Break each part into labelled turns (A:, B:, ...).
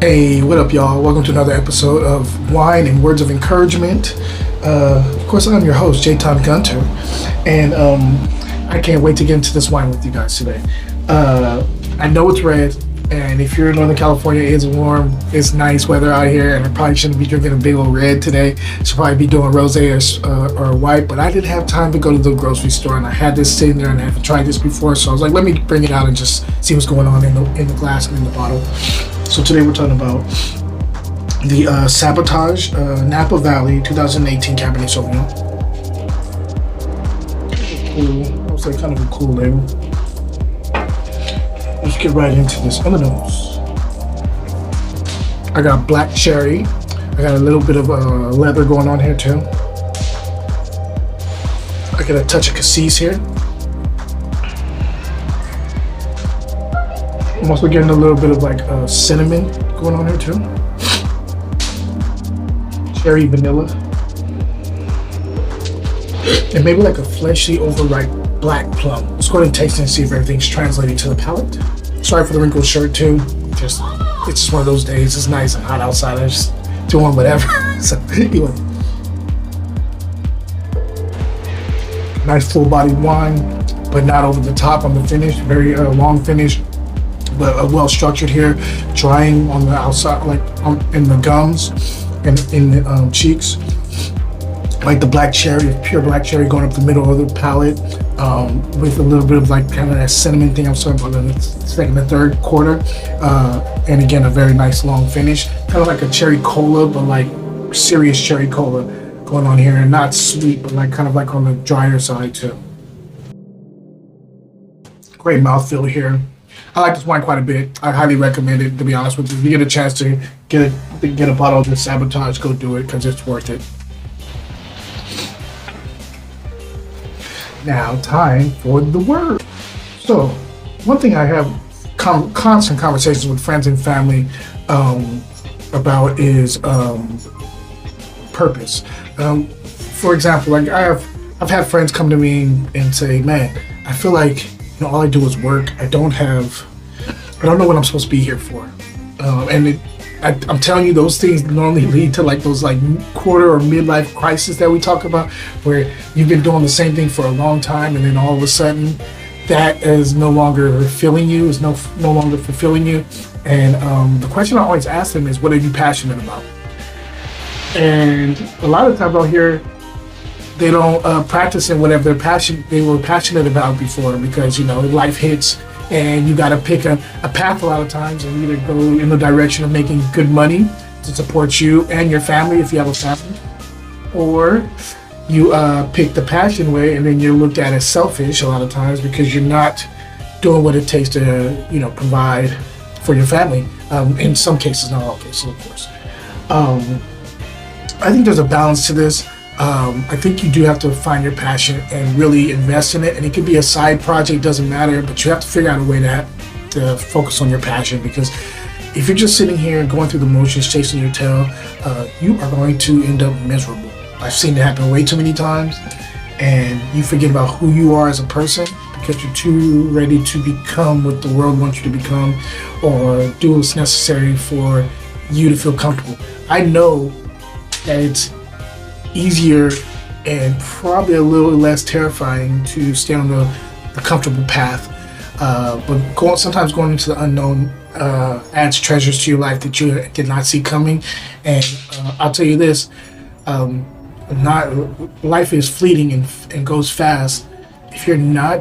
A: Hey, what up, y'all? Welcome to another episode of Wine and Words of Encouragement. Of course, I'm your host, J-Ton Gunter, and I can't wait to get into this wine with you guys today. I know it's red, and if you're in Northern California, it's warm, it's nice weather out here, and I probably shouldn't be drinking a big old red today. Should probably be doing rosé or white, but I didn't have time to go to the grocery store, and I had this sitting there, and I haven't tried this before, so I was like, let me bring it out and just see what's going on in the glass and in the bottle. So today we're talking about the Sabotage Napa Valley 2018 Cabernet Sauvignon. Cool, I would say kind of a cool label. Let's get right into this. On the nose, I got black cherry. I got a little bit of leather going on here too. I got a touch of cassis here. I'm also getting a little bit of like cinnamon going on here too. Cherry vanilla. And maybe like a fleshy, overripe black plum. Let's go ahead and taste it and see if everything's translating to the palate. Sorry for the wrinkled shirt too. It's just one of those days. It's nice and hot outside. I'm just doing whatever. So anyway. Nice full-bodied wine, but not over the top on the finish. Very long finish. But well structured here, drying on the outside, like in the gums and in the cheeks. Like the black cherry, pure black cherry going up the middle of the palate, with a little bit of like kind of that cinnamon thing I was talking about in the second and third quarter. And again, a very nice long finish, kind of like a cherry cola, but like serious cherry cola going on here, and not sweet, but like kind of like on the drier side too. Great mouthfeel here. I like this wine quite a bit. I highly recommend it, to be honest with you. If you get a chance to get a bottle of this Sabotage, go do it, because it's worth it. Now, time for the word. So, one thing I have constant conversations with friends and family about is purpose. For example, like I've had friends come to me and say, "Man, I feel like all I do is work. I don't know what I'm supposed to be here for." I'm telling you, those things normally lead to like those like quarter or midlife crisis that we talk about, where you've been doing the same thing for a long time, and then all of a sudden, that is no longer fulfilling you. Is no longer fulfilling you. And the question I always ask them is, "What are you passionate about?" And a lot of times out here, they don't practice in whatever they were passionate about before, because life hits and you got to pick a path a lot of times, and either go in the direction of making good money to support you and your family if you have a family, or you pick the passion way, and then you're looked at as selfish a lot of times because you're not doing what it takes to provide for your family. In some cases, not all cases, of course. I think there's a balance to this. I think you do have to find your passion and really invest in it, and it could be a side project, doesn't matter, but you have to figure out a way to focus on your passion, because if you're just sitting here going through the motions, chasing your tail, you are going to end up miserable. I've seen it happen way too many times, and you forget about who you are as a person because you're too ready to become what the world wants you to become, or do what's necessary for you to feel comfortable. I know that it's easier and probably a little less terrifying to stay on the comfortable path, but sometimes going into the unknown adds treasures to your life that you did not see coming. And I'll tell you this, life is fleeting and goes fast. If you're not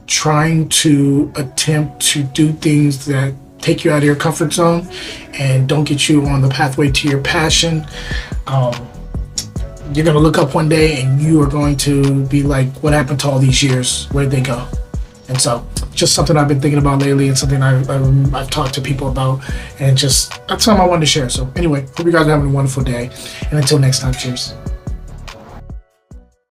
A: trying to attempt to do things that take you out of your comfort zone and don't get you on the pathway to your passion, you're going to look up one day and you are going to be like, what happened to all these years? Where did they go? And so, just something I've been thinking about lately, and something I've talked to people about, and just that's something I wanted to share. So anyway, hope you guys are having a wonderful day, and until next time, cheers.